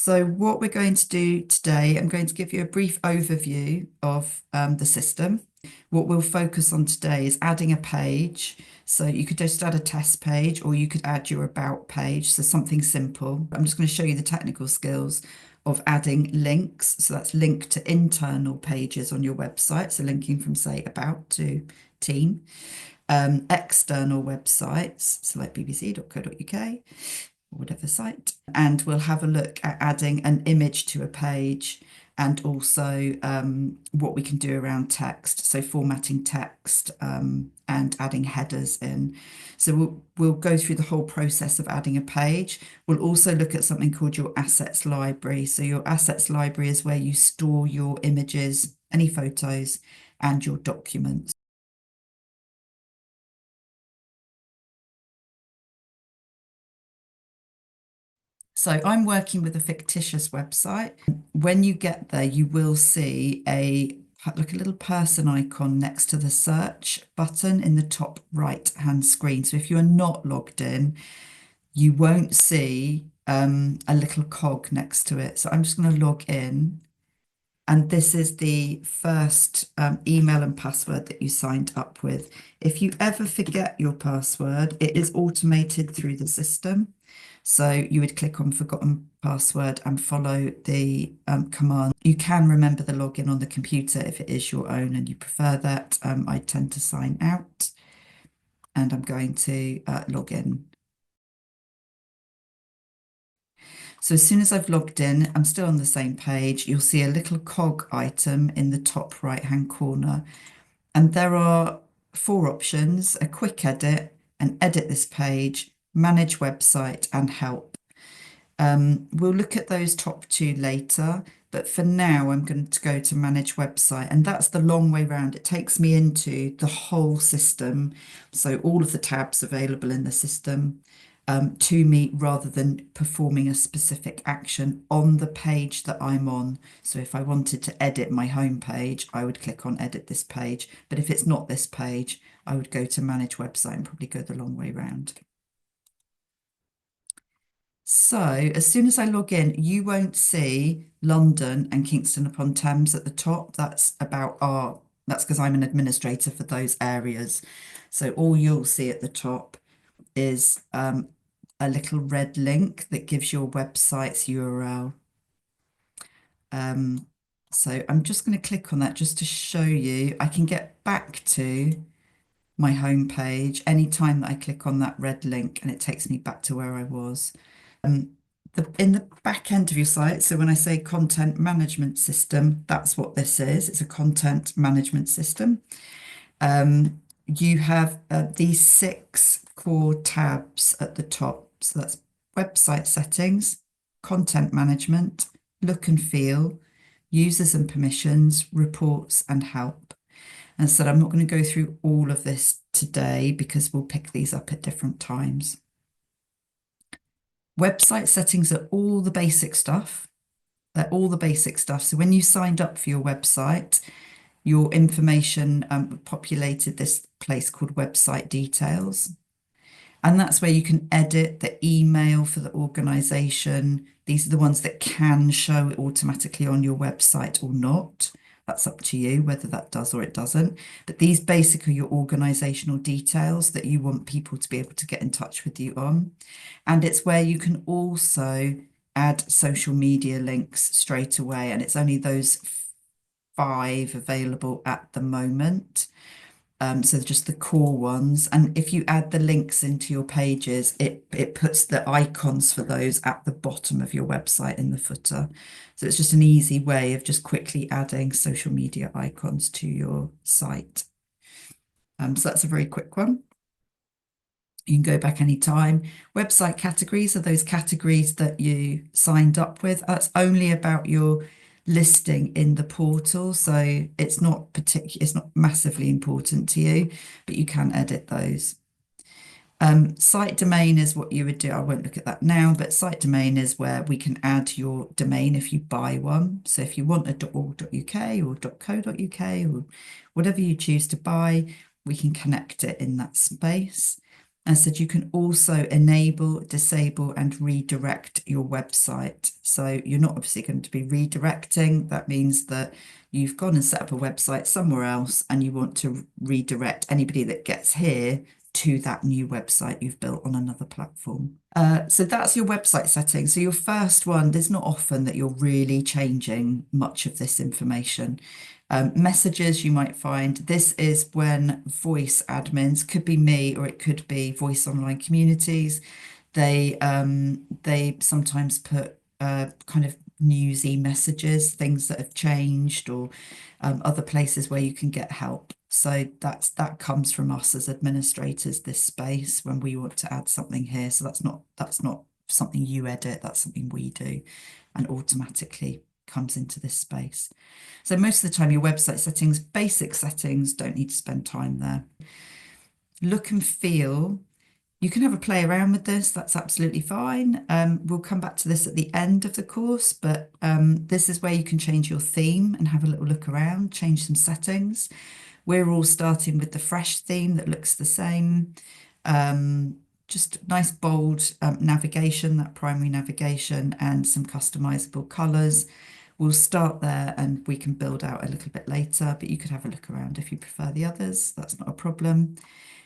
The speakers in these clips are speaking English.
So what we're going to do today, I'm going to give you a brief overview of the system. What we'll focus on today is adding a page. So you could just add a test page or you could add your about page. So something simple. I'm just going to show you the technical skills of adding links. So that's linked to internal pages on your website. So linking from, say, about to team. External websites, so like bbc.co.uk or whatever site. And we'll have a look at adding an image to a page and also what we can do around text. So formatting text and adding headers in. So we'll go through the whole process of adding a page. We'll also look at something called your assets library. So your assets library is where you store your images, any photos, and your documents. So I'm working with a fictitious website. When you get there, you will see like a little person icon next to the search button in the top right-hand screen. So if you are not logged in, you won't see a little cog next to it. So I'm just going to log in. And this is the first email and password that you signed up with. If you ever forget your password, it is automated through the system. So you would click on forgotten password and follow the command. You can remember the login on the computer if it is your own and you prefer that. I tend to sign out and I'm going to log in. So as soon as I've logged in, I'm still on the same page. You'll see a little cog item in the top right-hand corner. And there are four options: a quick edit, an edit this page, manage website, and help. We'll look at those top two later, but for now, I'm going to go to manage website, and that's the long way round. It takes me into the whole system. So all of the tabs available in the system to me rather than performing a specific action on the page that I'm on. So if I wanted to edit my home page, I would click on edit this page. But if it's not this page, I would go to manage website and probably go the long way round. So as soon as I log in, you won't see London and Kingston upon Thames at the top. That's because I'm an administrator for those areas. So all you'll see at the top is a little red link that gives your website's URL. So I'm just going to click on that just to show you. I can get back to my home page anytime that I click on that red link and it takes me back to where I was. In the back end of your site, so when I say content management system, that's what this is. It's a content management system. You have these 6 core tabs at the top. So that's website settings, content management, look and feel, users and permissions, reports, and help. And so I'm not going to go through all of this today because we'll pick these up at different times. Website settings are all the basic stuff. They're all the basic stuff. So when you signed up for your website, your information populated this place called website details. And that's where you can edit the email for the organization. These are the ones that can show automatically on your website or not. That's up to you whether that does or it doesn't. But these basically are your organizational details that you want people to be able to get in touch with you on. And it's where you can also add social media links straight away. And it's only those 5 available at the moment. So just the core ones. And if you add the links into your pages, it puts the icons for those at the bottom of your website in the footer. So it's just an easy way of just quickly adding social media icons to your site. So that's a very quick one. You can go back anytime. Website categories are those categories that you signed up with. That's only about your listing in the portal, so it's not massively important to you, but you can edit those. Site domain is what you would do. I won't look at that now, but site domain is where we can add your domain if you buy one. So if you want a .org.uk or .co.uk or whatever you choose to buy, we can connect it in that space. I said you can also enable, disable, and redirect your website. So you're not obviously going to be redirecting. That means that you've gone and set up a website somewhere else and you want to redirect anybody that gets here to that new website you've built on another platform. So that's your website settings. So your first one, there's not often that you're really changing much of this information. Messages you might find, this is when voice admins, could be me or it could be voice online communities, they sometimes put kind of newsy messages, things that have changed, or other places where you can get help. So that comes from us as administrators, this space, when we want to add something here. So that's not something you edit, that's something we do and automatically comes into this space. So most of the time your website settings, basic settings, don't need to spend time there. Look and feel. You can have a play around with this, that's absolutely fine. We'll come back to this at the end of the course, but this is where you can change your theme and have a little look around, change some settings. We're all starting with the fresh theme that looks the same. Just nice bold navigation, that primary navigation, and some customizable colors. We'll start there and we can build out a little bit later, but you could have a look around if you prefer the others. That's not a problem.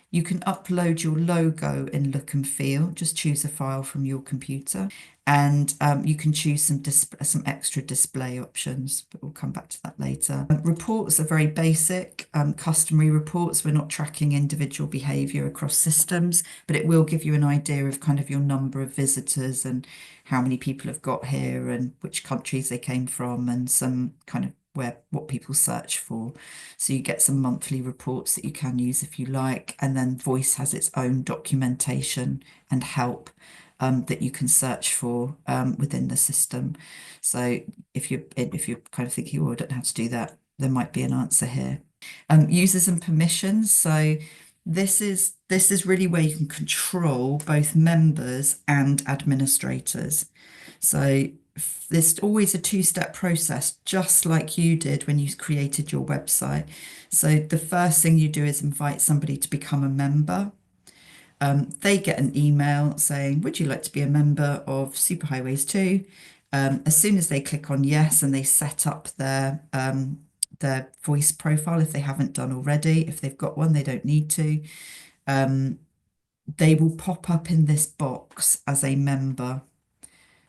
You can upload your logo in look and feel. Just choose a file from your computer, and you can choose some extra display options, but we'll come back to that later. Reports are very basic, customary reports. We're not tracking individual behavior across systems, but it will give you an idea of kind of your number of visitors and how many people have got here and which countries they came from, and some kind of what people search for. So you get some monthly reports that you can use if you like, and then Voice has its own documentation and help that you can search for within the system. So if you're kind of thinking, oh, I don't know how to do that, there might be an answer here. Users and permissions. So this is really where you can control both members and administrators. So there's always a two-step process, just like you did when you created your website. So the first thing you do is invite somebody to become a member. They get an email saying, would you like to be a member of Superhighways 2? As soon as they click on yes and they set up their voice profile, if they haven't done already, if they've got one, they don't need to. They will pop up in this box as a member.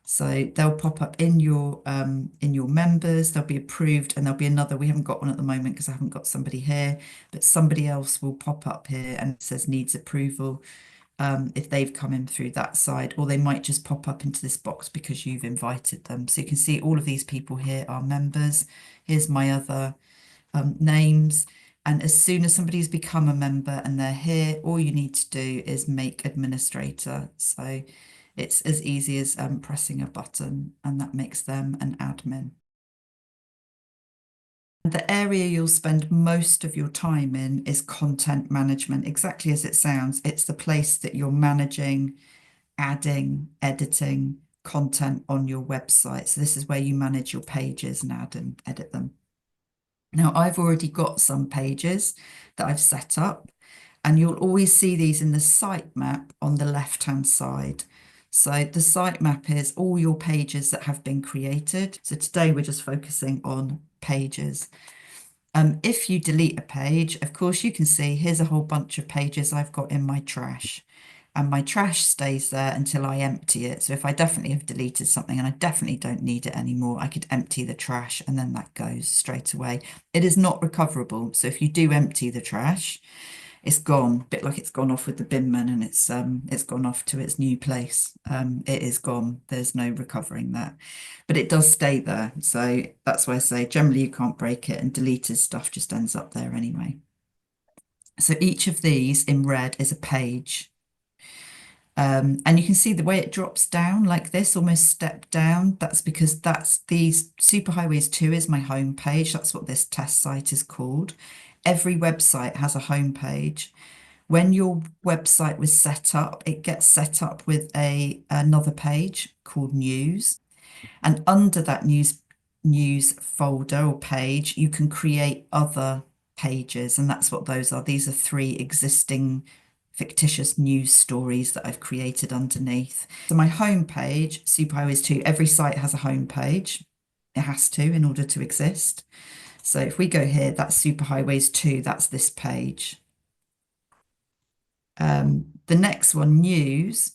So they'll pop up in your members, they'll be approved, and there'll be another. We haven't got one at the moment because I haven't got somebody here, but somebody else will pop up here and it says needs approval if they've come in through that side, or they might just pop up into this box because you've invited them. So you can see all of these people here are members. Here's my other names. And as soon as somebody's become a member and they're here, all you need to do is make administrator. So it's as easy as pressing a button, and that makes them an admin. The area you'll spend most of your time in is content management, exactly as it sounds. It's the place that you're managing, adding, editing content on your website. So this is where you manage your pages and add and edit them. Now, I've already got some pages that I've set up, and you'll always see these in the sitemap on the left-hand side. So the sitemap is all your pages that have been created. So today we're just focusing on pages. If you delete a page, of course, you can see here's a whole bunch of pages I've got in my trash. And my trash stays there until I empty it. So if I definitely have deleted something and I definitely don't need it anymore, I could empty the trash and then that goes straight away. It is not recoverable. So if you do empty the trash, it's gone, a bit like it's gone off with the bin man, and it's gone off to its new place. It is gone. There's no recovering that, but it does stay there. So that's why I say generally you can't break it, and deleted stuff just ends up there anyway. So each of these in red is a page. And you can see the way it drops down like this, almost step down. That's because these Superhighways 2 is my home page. That's what this test site is called. Every website has a home page. When your website was set up, it gets set up with another page called news. And under that news folder or page, you can create other pages. And that's what those are. These are 3 existing fictitious news stories that I've created underneath. So my home page, Superhighways 2, every site has a home page. It has to in order to exist. So if we go here, that's Superhighways 2, that's this page. The next one, news,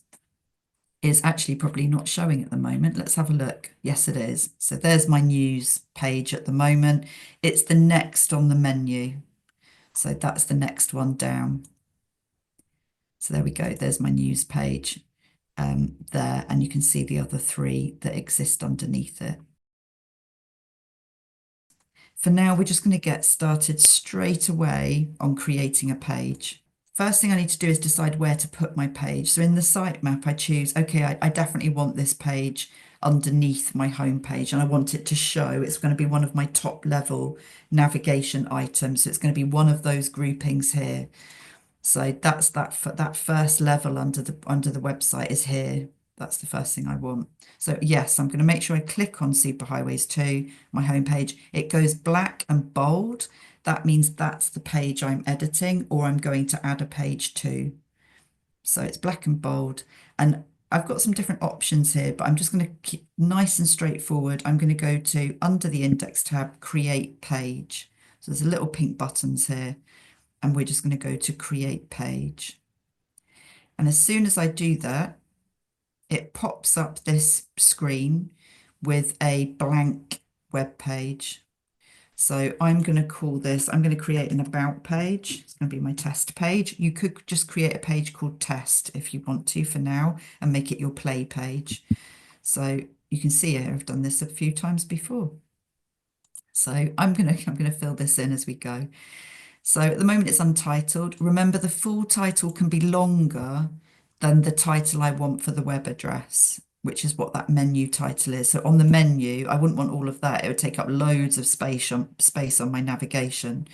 is actually probably not showing at the moment. Let's have a look. Yes, it is. So there's my news page at the moment. It's the next on the menu. So that's the next one down. So there we go. There's my news page there, and you can see the other three that exist underneath it. For now, we're just going to get started straight away on creating a page. First thing I need to do is decide where to put my page. So in the sitemap, I choose, okay, I definitely want this page underneath my home page, and I want it to show. It's going to be one of my top level navigation items. So it's going to be one of those groupings here. So that's that first level under the website is here. That's the first thing I want. So yes, I'm going to make sure I click on Superhighways 2, my homepage. It goes black and bold. That means that's the page I'm editing, or I'm going to add a page to. So it's black and bold. And I've got some different options here, but I'm just going to keep nice and straightforward. I'm going to go to under the index tab, create page. So there's a little pink buttons here, and we're just going to go to create page. And as soon as I do that, it pops up this screen with a blank web page. So I'm going to call this, I'm going to create an about page. It's going to be my test page. You could just create a page called test if you want to for now and make it your play page. So you can see here, I've done this a few times before. So I'm going to fill this in as we go. So at the moment it's untitled. Remember, the full title can be longer than the title I want for the web address, which is what that menu title is. So on the menu, I wouldn't want all of that. It would take up loads of space on my navigation.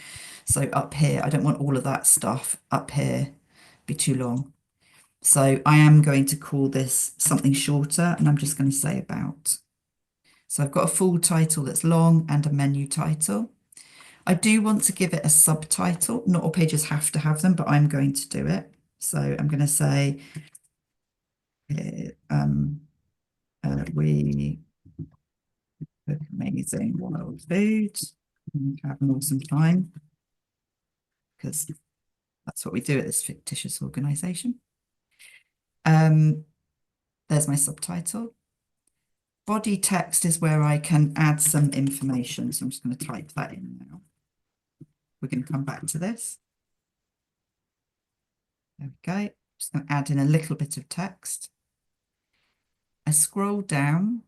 So up here, I don't want all of that stuff up here, be too long. So I am going to call this something shorter, and I'm just going to say about. So I've got a full title that's long and a menu title. I do want to give it a subtitle. Not all pages have to have them, but I'm going to do it. So I'm going to say, we cook amazing wild food and have an awesome time, because that's what we do at this fictitious organisation. There's my subtitle. Body text is where I can add some information. So I'm just going to type that in now. We're going to come back to this. There we go. Just going to add in a little bit of text. I scroll down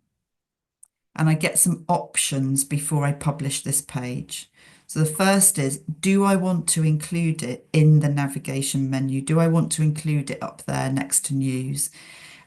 and I get some options before I publish this page. So the first is, do I want to include it in the navigation menu? Do I want to include it up there next to news?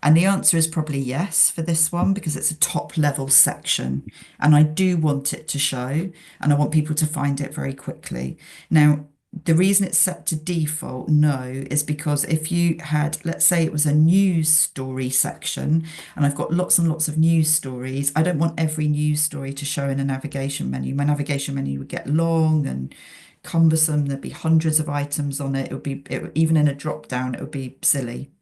And the answer is probably yes for this one, because it's a top level section and I do want it to show, and I want people to find it very quickly. Now, the reason it's set to default no is because if you had, let's say it was a news story section and I've got lots and lots of news stories, I don't want every news story to show in a navigation menu. My navigation menu would get long and cumbersome. There'd be hundreds of items on it. Even in a drop down, it would be silly.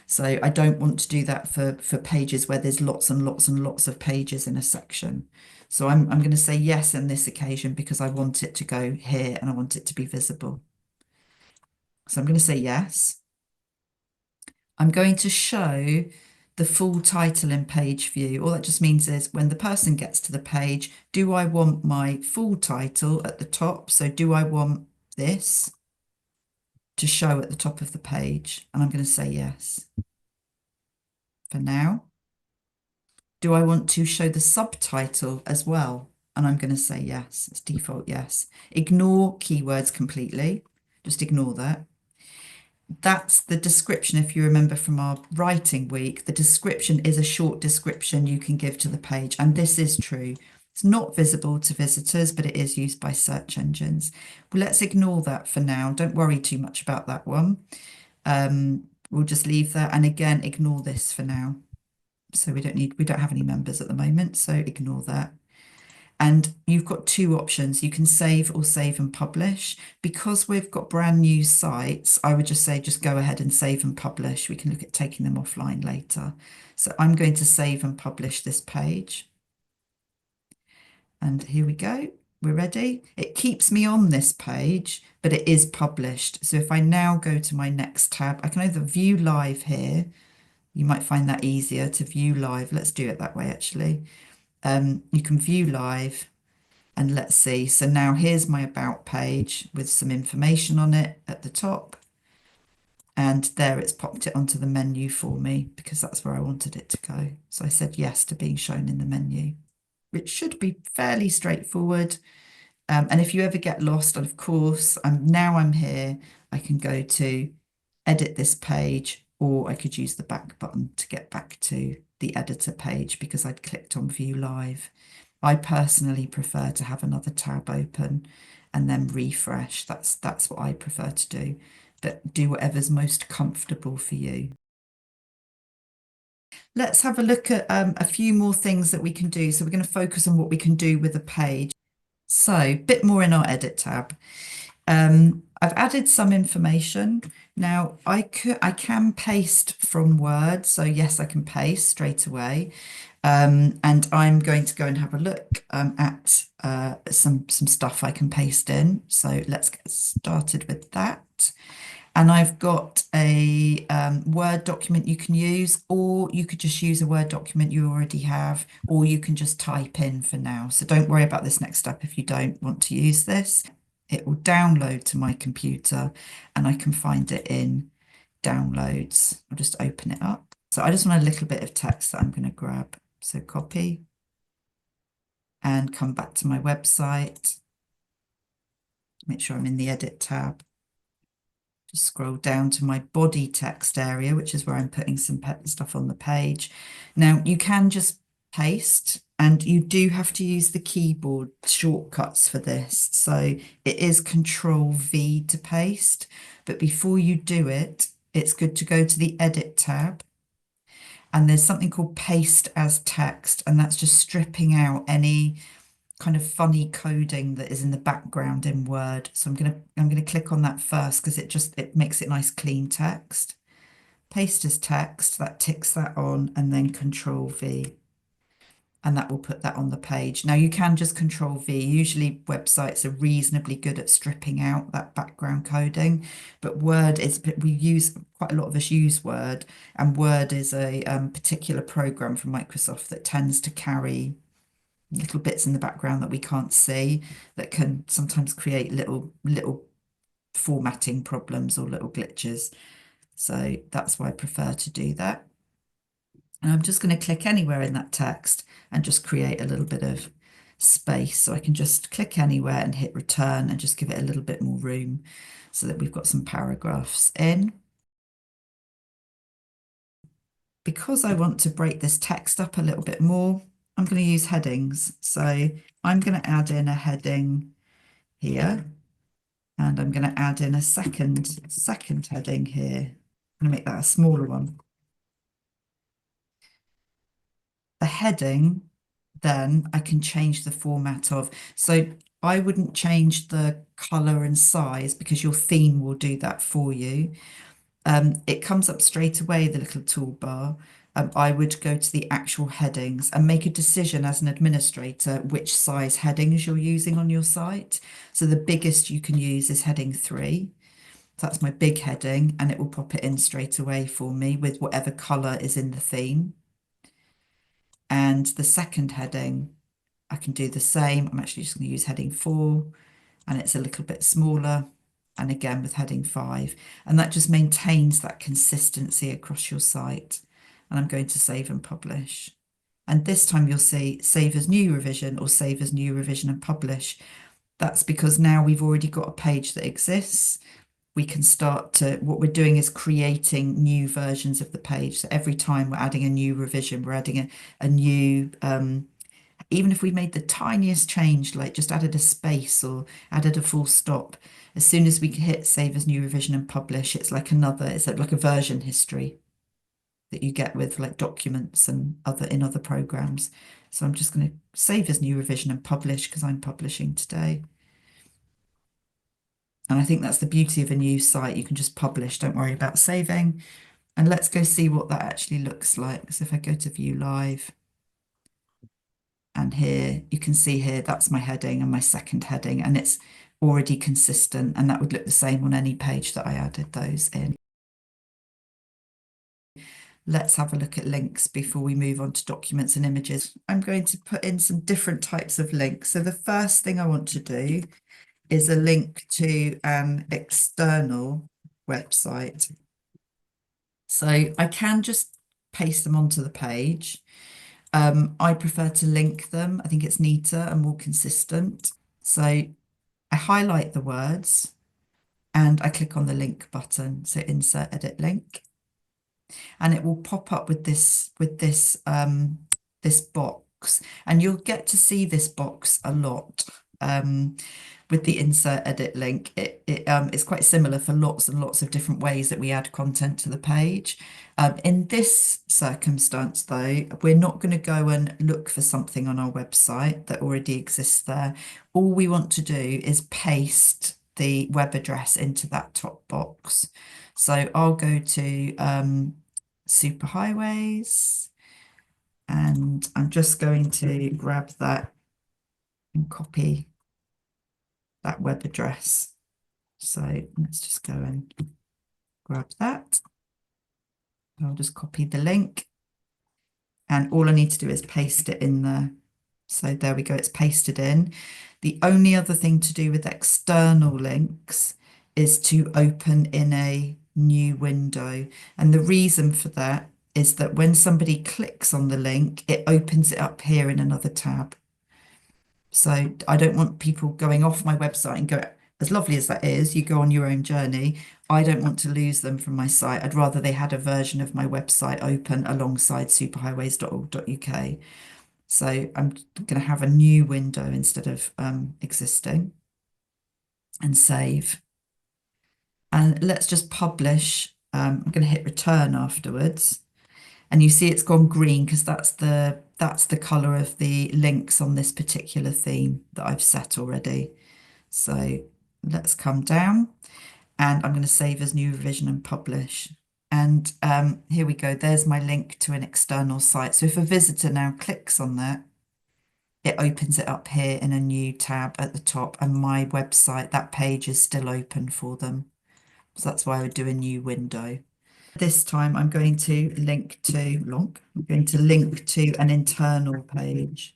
So I don't want to do that for pages where there's lots and lots and lots of pages in a section. So I'm going to say yes on this occasion because I want it to go here and I want it to be visible. So I'm going to say yes. I'm going to show the full title in page view. All that just means is when the person gets to the page, do I want my full title at the top? So do I want this to show at the top of the page? And I'm going to say yes for now. Do I want to show the subtitle as well? And I'm going to say yes. It's default yes. Ignore keywords completely. Just ignore that. That's the description. If you remember from our writing week, the description is a short description you can give to the page. And this is true. It's not visible to visitors, but it is used by search engines. Well, let's ignore that for now. Don't worry too much about that one. We'll just leave that. And again, ignore this for now. So we don't have any members at the moment, so ignore that. And you've got two options. You can save or save and publish. Because we've got brand new sites, I would just say just go ahead and save and publish. We can look at taking them offline later. So I'm going to save and publish this page. And here we go. We're ready. It keeps me on this page, but it is published. So if I now go to my next tab, I can either view live here. You might find that easier to view live. Let's do it that way, actually. You can view live and let's see. So now here's my about page with some information on it at the top. And there it's popped it onto the menu for me because that's where I wanted it to go. So I said yes to being shown in the menu. It should be fairly straightforward. And if you ever get lost, and of course, I'm here, I can go to edit this page, or I could use the back button to get back to the editor page because I'd clicked on view live. I personally prefer to have another tab open and then refresh. That's what I prefer to do, but do whatever's most comfortable for you. Let's have a look at a few more things that we can do. So we're going to focus on what we can do with a page. So a bit more in our edit tab. I've added some information. Now I can paste from Word. So yes, I can paste straight away. And I'm going to go and have a look at some stuff I can paste in. So let's get started with that. And I've got a Word document you can use, or you could just use a Word document you already have, or you can just type in for now. So don't worry about this next step if you don't want to use this. It will download to my computer and I can find it in downloads. I'll just open it up. So I just want a little bit of text that I'm going to grab. So copy and come back to my website. Make sure I'm in the edit tab. Just scroll down to my body text area, which is where I'm putting some stuff on the page. Now you can just paste, and you do have to use the keyboard shortcuts for this. So it is Control V to paste, but before you do it, it's good to go to the edit tab. And there's something called paste as text, and that's just stripping out any kind of funny coding that is in the background in Word. So I'm gonna click on that first because it makes it nice clean text. Paste as text, that ticks that on, and then Control V. And that will put that on the page. Now you can just Control V. Usually websites are reasonably good at stripping out that background coding, but Word is, quite a lot of us use Word, and Word is a particular program from Microsoft that tends to carry little bits in the background that we can't see that can sometimes create little formatting problems or little glitches. So that's why I prefer to do that. And I'm just going to click anywhere in that text and just create a little bit of space. So I can just click anywhere and hit return and just give it a little bit more room so that we've got some paragraphs in. Because I want to break this text up a little bit more, I'm going to use headings. So I'm going to add in a heading here, and I'm going to add in a second heading here. I'm going to make that a smaller one. The heading, then I can change the format of. So I wouldn't change the color and size because your theme will do that for you. It comes up straight away, the little toolbar. I would go to the actual headings and make a decision as an administrator which size headings you're using on your site. So the biggest you can use is heading 3. So that's my big heading, and it will pop it in straight away for me with whatever color is in the theme. And the second heading, I can do the same. I'm actually just going to use heading 4, and it's a little bit smaller. And again with heading 5, and that just maintains that consistency across your site. And I'm going to save and publish. And this time you'll see save as new revision or save as new revision and publish. That's because now we've already got a page that exists. We can start to, what we're doing is creating new versions of the page. So every time we're adding a new revision, we're adding a new, even if we made the tiniest change, like just added a space or added a full stop, as soon as we hit save as new revision and publish, it's like a version history. that you get with like documents and other programs. So I'm just going to save as new revision and publish because I'm publishing today. And I think that's the beauty of a new site. You can just publish, don't worry about saving. And let's go see what that actually looks like. So if I go to view live, and here you can see here, that's my heading and my second heading, and it's already consistent, and that would look the same on any page that I added those in. Let's have a look at links before we move on to documents and images. I'm going to put in some different types of links. So the first thing I want to do is a link to an external website. So I can just paste them onto the page. I prefer to link them. I think it's neater and more consistent. So I highlight the words and I click on the link button. So insert edit link. And it will pop up with this box. And you'll get to see this box a lot. With the insert edit link, it's quite similar for lots and lots of different ways that we add content to the page. In this circumstance, though, we're not going to go and look for something on our website that already exists there. All we want to do is paste the web address into that top box. So I'll go to Superhighways, and I'm just going to grab that and copy that web address. So let's just go and grab that. I'll just copy the link, and all I need to do is paste it in there. So there we go, it's pasted in. The only other thing to do with external links is to open in a new window. And the reason for that is that when somebody clicks on the link, it opens it up here in another tab. So I don't want people going off my website and go, as lovely as that is, you go on your own journey. I don't want to lose them from my site. I'd rather they had a version of my website open alongside superhighways.org.uk. So I'm going to have a new window instead of existing, and save. And let's just publish. I'm going to hit return afterwards. And you see it's gone green because that's the color of the links on this particular theme that I've set already. So let's come down, and I'm going to save as new revision and publish. And here we go. There's my link to an external site. So if a visitor now clicks on that, it opens it up here in a new tab at the top, and my website, that page is still open for them. So that's why I would do a new window. This time I'm going to link to an internal page.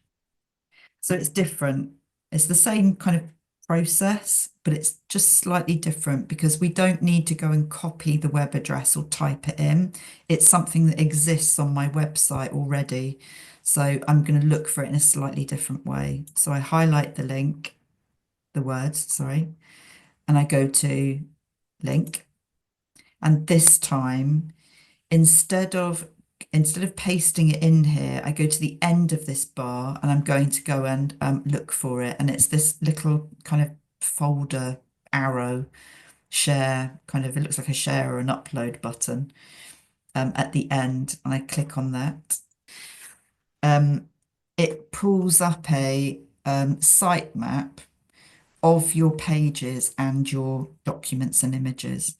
So it's different. It's the same kind of process, but it's just slightly different because we don't need to go and copy the web address or type it in. It's something that exists on my website already. So I'm going to look for it in a slightly different way. So I highlight the link, the words, sorry, and I go to link. And this time, instead of pasting it in here, I go to the end of this bar and I'm going to go and look for it. And it's this little kind of folder arrow share, kind of, it looks like a share or an upload button at the end. And I click on that. It pulls up a sitemap of your pages and your documents and images.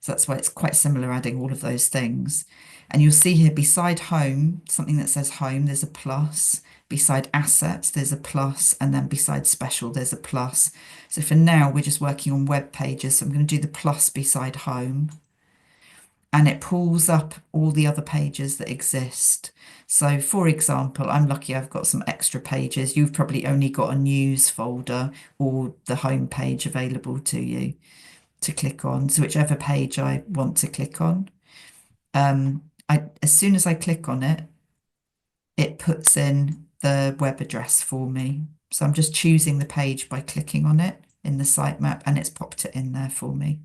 So that's why it's quite similar, adding all of those things. And you'll see here beside home, something that says home, there's a plus. Beside assets, there's a plus. And then beside special, there's a plus. So for now, we're just working on web pages. So I'm going to do the plus beside home. And it pulls up all the other pages that exist. So for example, I'm lucky I've got some extra pages. You've probably only got a news folder or the home page available to you to click on. So whichever page I want to click on. As soon as I click on it, it puts in the web address for me. So I'm just choosing the page by clicking on it in the sitemap, and it's popped it in there for me.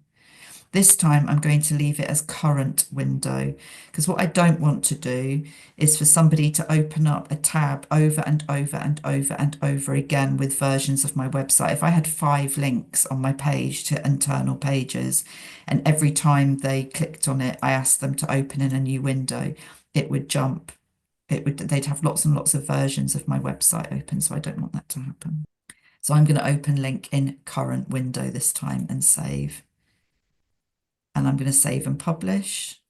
This time I'm going to leave it as current window, because what I don't want to do is for somebody to open up a tab over and over and over and over again with versions of my website. If I had 5 links on my page to internal pages, and every time they clicked on it, I asked them to open in a new window, it would jump. They'd have lots and lots of versions of my website open, so I don't want that to happen. So I'm going to open link in current window this time and save. And I'm going to save and publish.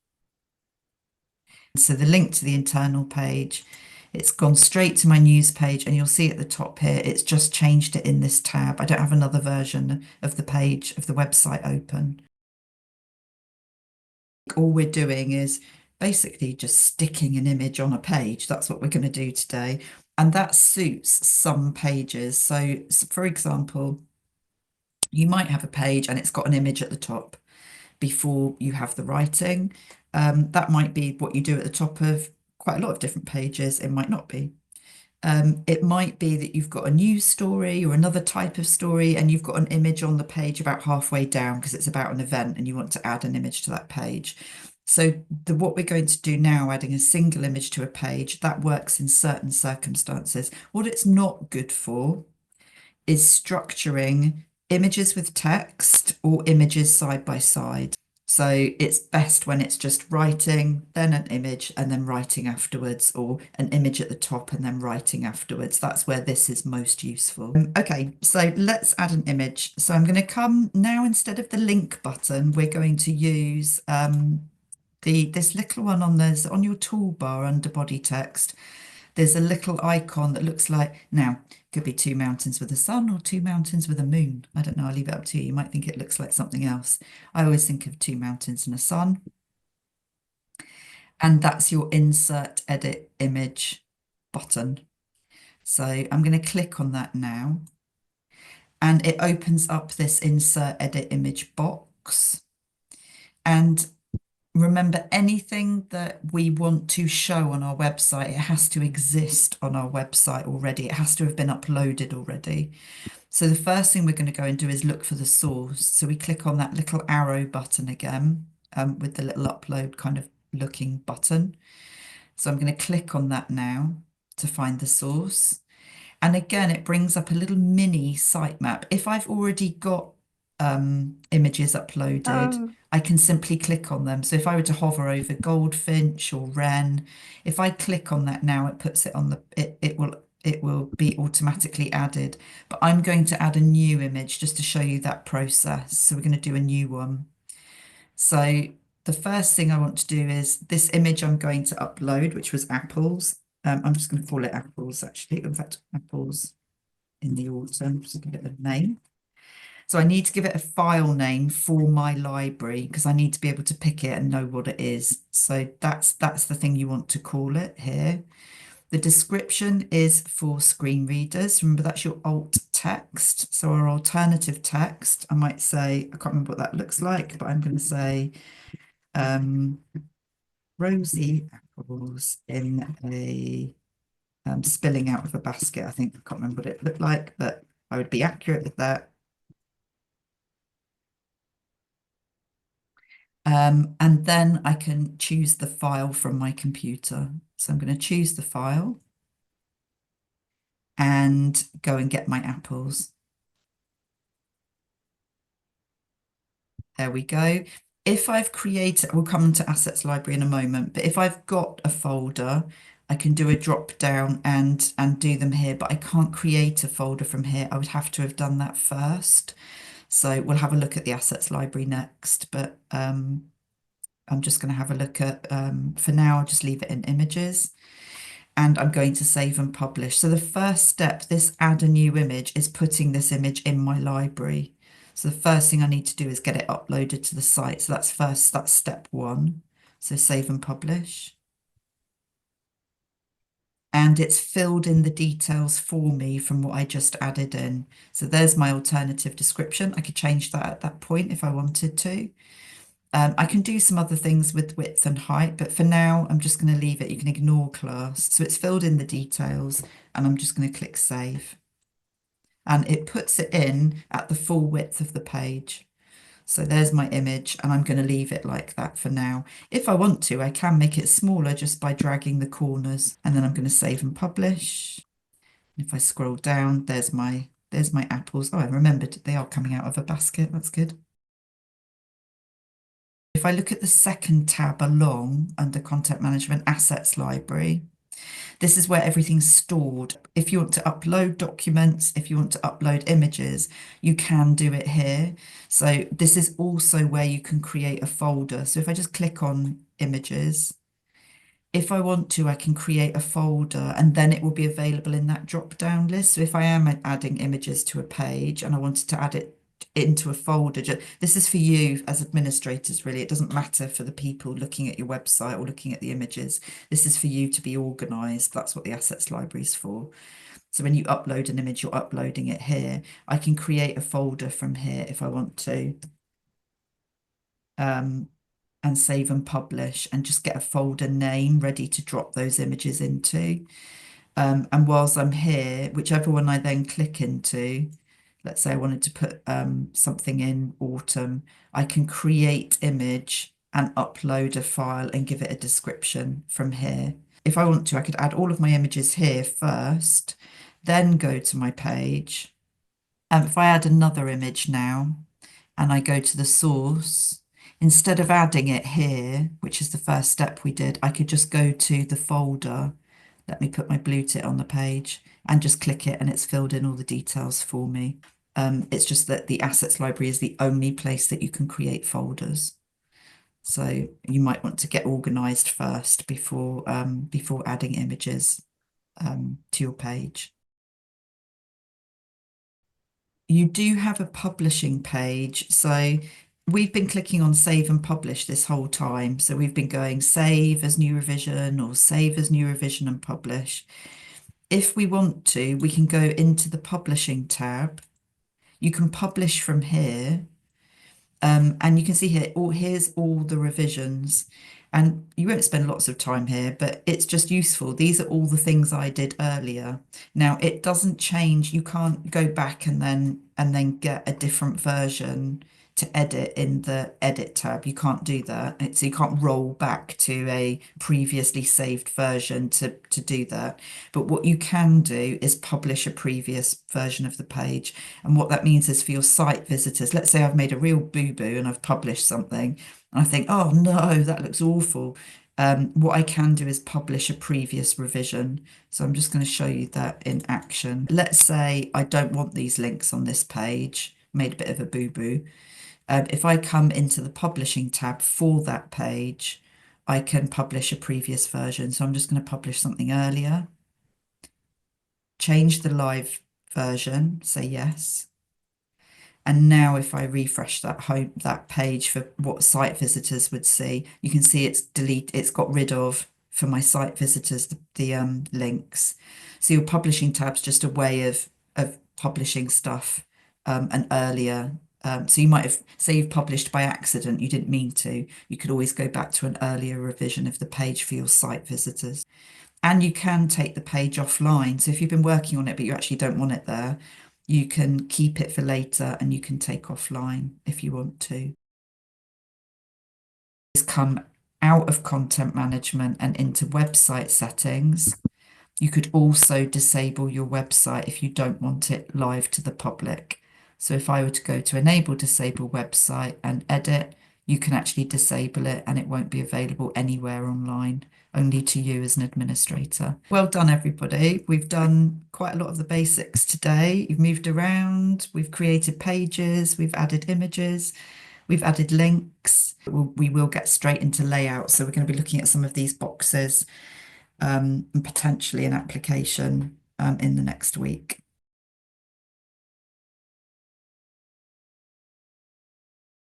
So the link to the internal page, it's gone straight to my news page, and you'll see at the top here, it's just changed it in this tab. I don't have another version of the page of the website open. All we're doing is basically just sticking an image on a page. That's what we're going to do today. And that suits some pages. So for example, you might have a page and it's got an image at the top before you have the writing. That might be what you do at the top of quite a lot of different pages. It might not be. It might be that you've got a news story or another type of story, and you've got an image on the page about halfway down because it's about an event and you want to add an image to that page. So what we're going to do now, adding a single image to a page, that works in certain circumstances. What it's not good for is structuring images with text or images side by side. So it's best when it's just writing, then an image, and then writing afterwards, or an image at the top and then writing afterwards. That's where this is most useful. Okay, so let's add an image. So I'm going to come now, instead of the link button, we're going to use this little one on your toolbar under body text. There's a little icon that looks like, now, could be 2 mountains with a sun or 2 mountains with a moon. I don't know, I'll leave it up to you. You might think it looks like something else. I always think of 2 mountains and a sun. And that's your insert edit image button. So I'm going to click on that now. And it opens up this insert edit image box. And remember, anything that we want to show on our website, it has to exist on our website already. It has to have been uploaded already. So the first thing we're going to go and do is look for the source. So we click on that little arrow button again, with the little upload kind of looking button. So I'm going to click on that now to find the source. And again, it brings up a little mini sitemap. If I've already got images uploaded, I can simply click on them. So if I were to hover over goldfinch or wren, if I click on that now, it puts it on the, it will be automatically added. But I'm going to add a new image just to show you that process. So we're going to do a new one. So the first thing I want to do is this image I'm going to upload, which was apples. I'm just going to call it apples, actually. In fact, apples in the autumn, just give it a name. So I need to give it a file name for my library because I need to be able to pick it and know what it is. So that's the thing you want to call it here. The description is for screen readers. Remember, that's your alt text. So our alternative text, I might say, I can't remember what that looks like, but I'm going to say rosy apples in a spilling out of a basket. I think I can't remember what it looked like, but I would be accurate with that. And then I can choose the file from my computer. So I'm going to choose the file and go and get my apples. There we go. If I've created, we'll come to Assets Library in a moment, but if I've got a folder, I can do a drop down and do them here, but I can't create a folder from here. I would have to have done that first. So we'll have a look at the Assets Library next, but I'm just going to have a look at, for now, I'll just leave it in images. And I'm going to save and publish. So the first step, this add a new image, is putting this image in my library. So the first thing I need to do is get it uploaded to the site. So that's step 1. So save and publish. And it's filled in the details for me from what I just added in. So there's my alternative description. I could change that at that point if I wanted to. I can do some other things with width and height, but for now, I'm just going to leave it. You can ignore class. So it's filled in the details, and I'm just going to click save. And it puts it in at the full width of the page. So there's my image, and I'm going to leave it like that for now. If I want to, I can make it smaller just by dragging the corners, and then I'm going to save and publish. If I scroll down, there's my apples. Oh, I remembered they are coming out of a basket. That's good. If I look at the second tab along under Content Management Assets Library, this is where everything's stored. If you want to upload documents, if you want to upload images, you can do it here. So this is also where you can create a folder. So if I just click on images, if I want to, I can create a folder and then it will be available in that drop down list. So if I am adding images to a page and I wanted to add it into a folder, this is for you as administrators, really. It doesn't matter for the people looking at your website or looking at the images. This is for you to be organized. That's what the assets library is for. So when you upload an image, you're uploading it here. I can create a folder from here if I want to. And save and publish and just get a folder name ready to drop those images into. And whilst I'm here, whichever one I then click into, let's say I wanted to put something in autumn, I can create image and upload a file and give it a description from here. If I want to, I could add all of my images here first, then go to my page. If I add another image now and I go to the source, instead of adding it here, which is the first step we did, I could just go to the folder. Let me put my blue tick on the page and just click it, and it's filled in all the details for me. It's just that the assets library is the only place that you can create folders. So you might want to get organized first before adding images to your page. You do have a publishing page. So we've been clicking on save and publish this whole time. So we've been going save as new revision or save as new revision and publish. If we want to, we can go into the publishing tab. You can publish from here. And you can see here, here's all the revisions. And you won't spend lots of time here, but it's just useful. These are all the things I did earlier. Now, it doesn't change. You can't go back and then get a different version to edit in the edit tab. You can't do that. So you can't roll back to a previously saved version to do that. But what you can do is publish a previous version of the page. And what that means is for your site visitors, let's say I've made a real boo-boo and I've published something, and I think, oh no, that looks awful. What I can do is publish a previous revision. So I'm just going to show you that in action. Let's say I don't want these links on this page, made a bit of a boo-boo. If I come into the publishing tab for that page, I can publish a previous version. So I'm just going to publish something earlier, change the live version, say yes. And now if I refresh that page for what site visitors would see, you can see it's got rid of, for my site visitors, the links. So your publishing tab's just a way of publishing stuff and earlier. So you might have, say you've published by accident, you didn't mean to, you could always go back to an earlier revision of the page for your site visitors. And you can take the page offline. So if you've been working on it, but you actually don't want it there, you can keep it for later and you can take offline if you want to. It's come out of content management and into website settings. You could also disable your website if you don't want it live to the public. So if I were to go to enable disable website and edit, you can actually disable it and it won't be available anywhere online, only to you as an administrator. Well done, everybody. We've done quite a lot of the basics today. You've moved around, we've created pages, we've added images, we've added links. We will get straight into layout. So we're going to be looking at some of these boxes and potentially an application in the next week.